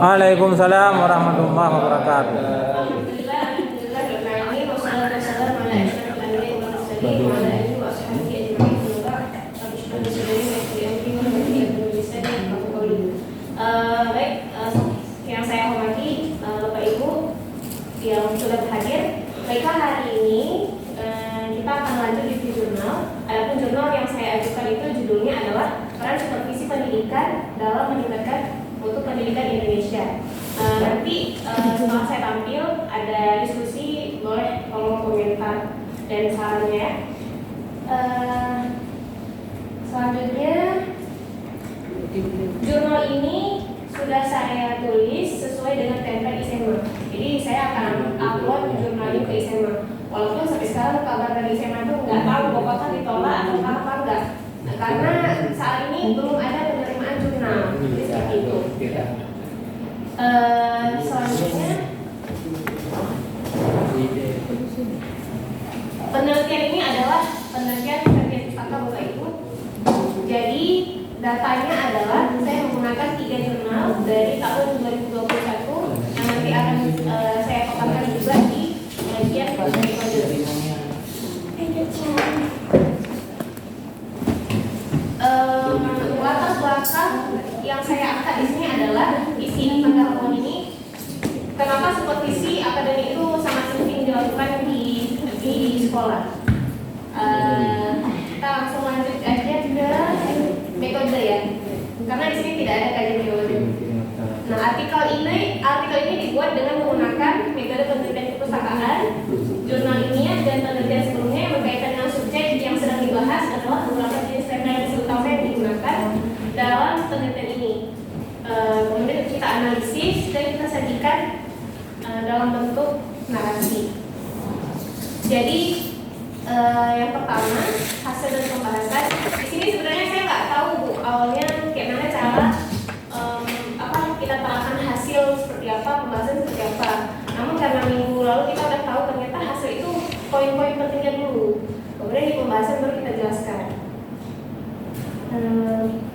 Waalaikumsalam warahmatullahi wabarakatuh. Baik, yang saya hormati Bapak Ibu yang sudah hadir. Baiklah, hari ini kita akan lanjut di jurnal. Adapun jurnal yang saya ajukan itu judulnya adalah Peran Supervisi Pendidikan dalam Meningkatkan Mutu Pendidikan Indonesia. Nanti setelah saya tampil ada diskusi, boleh tolong komentar dan sarannya. Selanjutnya, jurnal ini sudah saya tulis sesuai dengan template ISEMA. Jadi saya akan upload jurnal ini ke ISEMA. Walaupun sampai sekarang kabar dari ISEMA itu nggak tahu apakah ditolak atau apa enggak. Nah, karena saat ini belum ada penerimaan jurnal. Jadi seperti itu. Selanjutnya, penelitian ini adalah penelitian sertifikat pustaka Bapak Ibu. Jadi datanya adalah saya menggunakan 3 jurnal dari tahun 2021 yang nanti akan saya paparkan juga di bagian metode. Latar belakang yang saya angkat di sini adalah isi pendahuluan ini. Kenapa supervisi akademik itu sangat penting dilakukan di sekolah? Kita langsung lanjut aja ke metode ya, karena di sini tidak ada kajian metode. Nah, artikel ini dibuat dengan menggunakan metode penelitian perpustakaan, jurnal ilmiah dan penelitian sebelumnya yang berkaitan dengan subjek yang sedang dibahas adalah beberapa jenis referensi utama yang digunakan dalam penelitian ini. Kemudian kita analisis dan kita sajikan dalam bentuk narasi. Jadi yang pertama, hasil dari pembahasan. Di sini sebenarnya saya nggak tahu Bu, awalnya gimana cara kita terangkan hasil seperti apa, pembahasan seperti apa. Namun karena minggu lalu kita udah tahu ternyata hasil itu poin-poin pentingnya dulu. Kemudian di pembahasan baru kita jelaskan.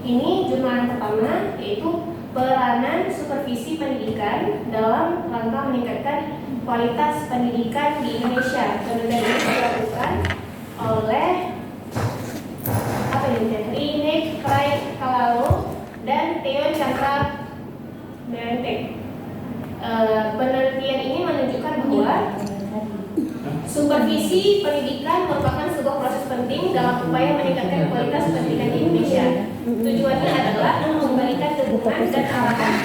Ini jurnal yang pertama, yaitu peranan supervisi pendidikan dalam rangka meningkatkan kualitas pendidikan di Indonesia. Penelitian ini dilakukan oleh Rinek Prai Kalalo dan Theo Chandra Bentek. Penelitian ini menunjukkan bahwa supervisi pendidikan merupakan sebuah proses penting dalam upaya meningkatkan kualitas pendidikan di Indonesia. Tujuannya adalah memberikan dukungan dan arahan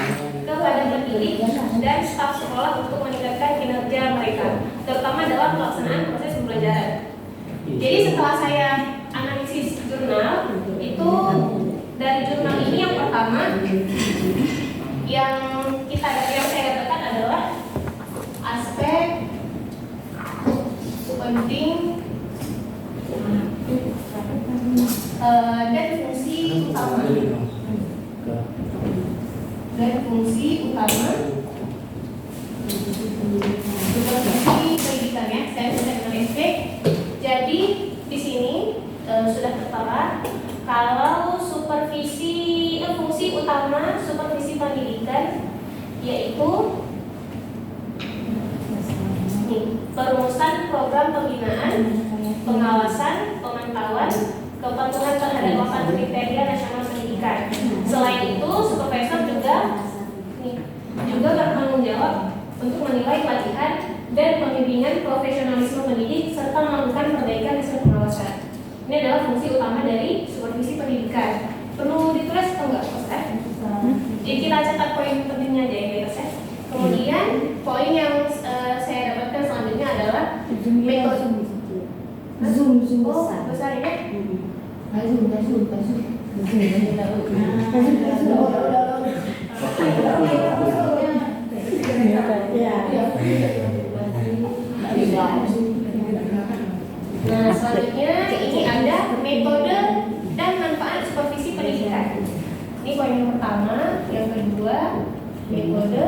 kepada pendidik dan staf sekolah untuk meningkatkan kinerja mereka, terutama dalam pelaksanaan proses pembelajaran. Jadi setelah saya analisis jurnal, itu dari jurnal ini yang pertama yang saya dapatkan adalah aspek penting dan fungsi utama supervisi pendidikan ya. Saya sudah dengan SP. Jadi di sini sudah tertera kalau fungsi utama supervisi pendidikan yaitu perumusan program pembinaan, pengawasan, pemantauan, kepatuhan terhadap 8 kriteria nasional pendidikan. Selain itu, supervisor juga bertanggung jawab untuk menilai pelatihan dan pembimbingan profesionalisme pendidik serta melakukan perbaikan hasil pengawasan. Ini adalah fungsi utama dari supervisi pendidikan. Perlu ditulis atau enggak, Ustaz? Jadi kita catat poin pentingnya aja ya, Ustaz. Kemudian poin yang saya dapatkan selanjutnya adalah metode zoom besar ya. Nah, selanjutnya ini ada metode dan manfaat supervisi pendidikan. Ini poin yang pertama, yang kedua metode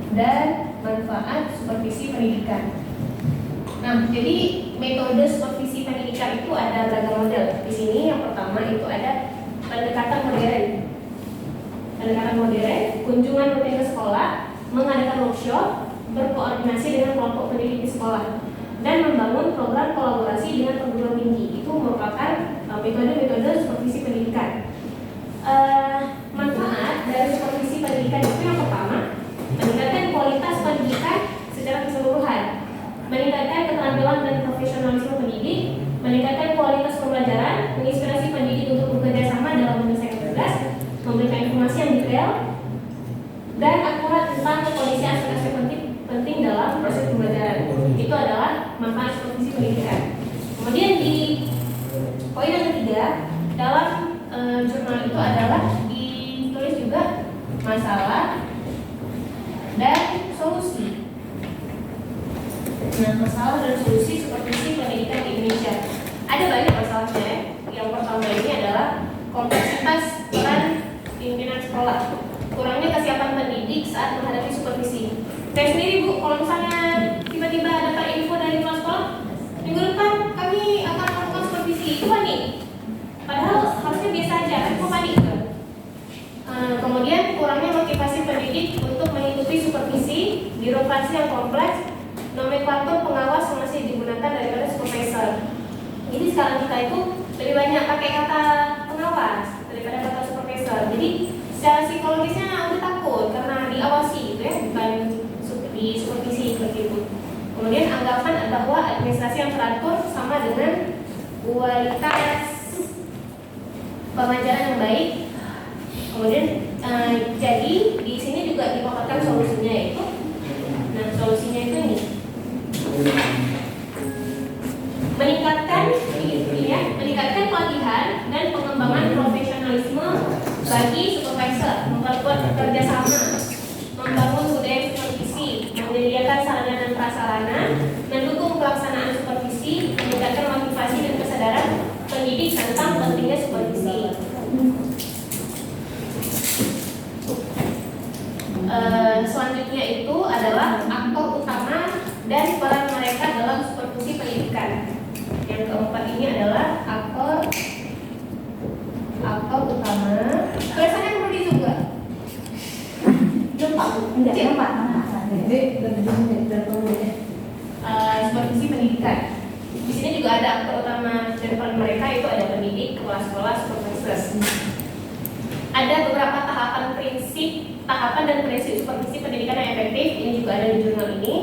dan manfaat supervisi pendidikan. Nah, jadi metode supervisi pendidikan itu ada beragam model. Di sini yang pertama itu ada pendekatan modern. pendekatan modern, kunjungan rutin ke sekolah, mengadakan workshop, berkoordinasi dengan kelompok pendidik di sekolah, dan membangun program kolaborasi dengan perguruan tinggi. Itu merupakan metode-metode supervisi pendidikan. Manfaat dari supervisi pendidikan itu yang pertama, meningkatkan kualitas pendidikan secara keseluruhan, meningkatkan keterampilan dan profesionalisme pendidik, meningkatkan kualitas pembelajaran, menginspirasi pendidik untuk bekerja sama dalam menyelesaikan tugas, memberikan informasi yang detail dan akurat tentang kondisi aspek-aspek penting dalam proses pembelajaran. Itu adalah manfaat supervisi pendidikan. Kemudian di poin yang ketiga, dalam jurnal itu adalah ditulis juga masalah dan solusi. Nah, masalah dan solusi supervisi pendidikan di Indonesia. Ada banyak masalahnya. Yang pertama ini adalah kompleksitas peran pimpinan sekolah, kurangnya kesiapan pendidik saat menghadapi supervisi. Saya sendiri Bu, kalau misalnya tiba-tiba dapat info dari kepala sekolah, minggu depan kami akan melakukan supervisi, itu panik. Padahal harusnya biasa aja, tapi kok panik gitu. Kemudian kurangnya motivasi pendidik untuk mengikuti supervisi, birokrasi yang kompleks, nomenklatur pengawas yang masih digunakan daripada supervisor. Jadi sekarang kita itu lebih banyak pakai kata pengawas daripada kata supervisor. Jadi secara psikologisnya udah takut karena diawasi gitu ya, bukan di supervisi seperti itu. Kemudian anggapan bahwa administrasi yang teratur sama dengan kualitas pengajaran yang baik. Kemudian jadi di sini juga dipaparkan solusinya itu. Nah, solusinya itu ini. Meningkatkan pelatihan dan pengembangan profesionalisme bagi supervisor, memperkuat kerjasama, membangun budaya supervisi, menyediakan sarana dan prasarana, mendukung pelaksanaan supervisi, meningkatkan motivasi dan kesadaran pendidik tentang pentingnya supervisi. Selanjutnya itu adalah aktor utama dan peran mereka dalam supervisi pendidikan. Yang keempat ini adalah aktor utama. Tulisannya perlu juga. Empat. Supervisi pendidikan. Di sini juga ada aktor utama dan peran mereka, itu ada pendidik, kepala sekolah, supervisor. Ada beberapa tahapan dan prinsip supervisi pendidikan yang efektif. Ini juga ada di jurnal ini.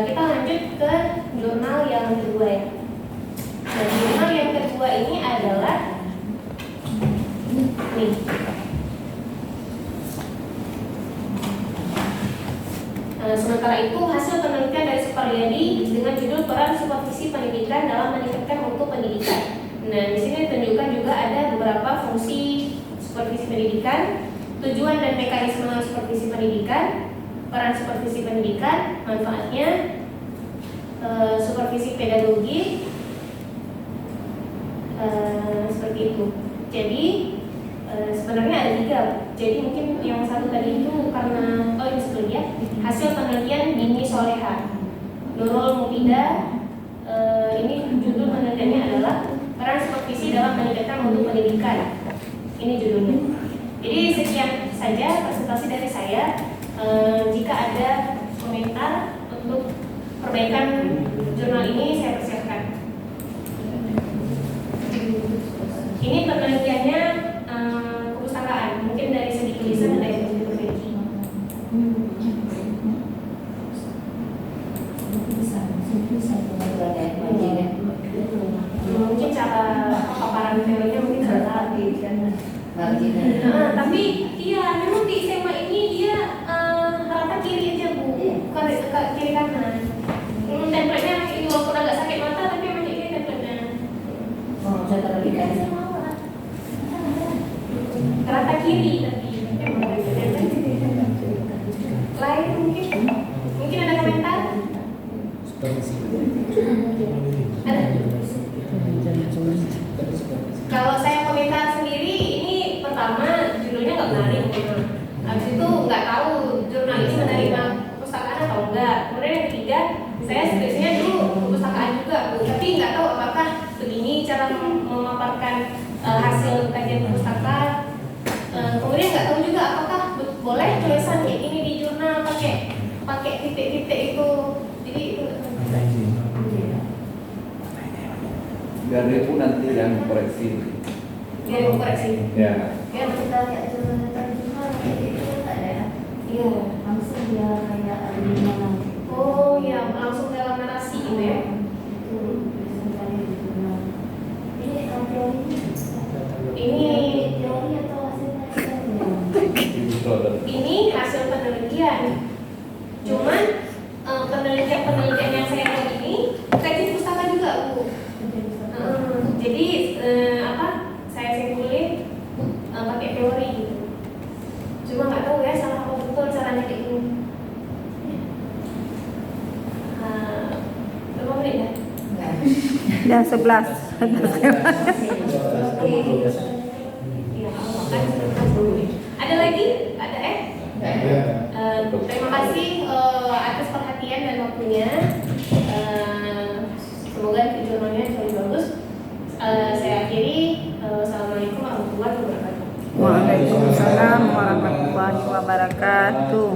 Kita lanjut ke jurnal yang kedua ya. Nah, jurnal yang kedua ini adalah nih. Sementara itu hasil penelitian dari Suparyadi dengan judul peran supervisi pendidikan dalam meningkatkan mutu pendidikan. Nah, di sini ditunjukkan juga ada beberapa fungsi supervisi pendidikan, tujuan dan mekanisme supervisi pendidikan, peran supervisi pendidikan, manfaatnya, supervisi pedagogi, seperti itu. Jadi sebenarnya ada 3. Jadi mungkin yang satu tadi itu karena ini sebelumnya hasil penelitian Dini Soleha, Nurul Mufida. Ini judul penelitiannya adalah peran supervisi dalam meningkatkan mutu pendidikan. Ini judulnya. Jadi sekian saja presentasi dari saya. Jika ada komentar untuk perbaikan jurnal ini, saya persiapkan. Ini penelitiannya kepustakaan, mungkin dari segi tulisan ada yang lebih perbaiki. Mungkin cara paparan teorinya mungkin salah tapi iya memang di SMA ini dia rata kiri aja Bu, bukan kiri kanan. Template-nya ini walaupun agak sakit mata tapi memang ini template-nya. Saya terlihat rata kiri tapi lain mungkin ada komentar? Ada? Kalau saya komentar sendiri, ini pertama judulnya nggak menarik, habis itu nggak tahu jurnal ini menerima perpustakaan atau enggak. Kemudian yang ketiga, saya skripsinya dulu perpustakaan juga Bu, tapi nggak tahu apakah begini cara memaparkan hasil kajian perpustakaan Kemudian nggak tahu juga apakah boleh tulisan kayak gini di jurnal pakai titik-titik itu. Jadi itu biar dia pun nanti yang koreksi. dia mau koreksi. Ya. Ya Kita lihat jurnal kayak gitu tak ada ya? iya. Langsung dia kayak ada di mana? Oh ya, langsung dalam narasi gitu ya. Itu biasanya kali di jurnal. Ini teori Ini teori atau hasil penelitian? ini hasil penelitian. Cuman penelitian yang saya buat ini kaji pustaka juga, Bu. Jadi saya simpulin pakai teori gitu. Cuma nggak tahu ya salah apa betul caranya kayak gini. Berapa menit ya? Jam 11. Iya, makan 10 menit. Ada lagi? Ada terima kasih atas perhatian dan waktunya. Semoga jurnalnya selalu bagus. Saya akhiri. Assalamualaikum warahmatullahi wabarakatuh. Waalaikumsalam warahmatullahi wabarakatuh.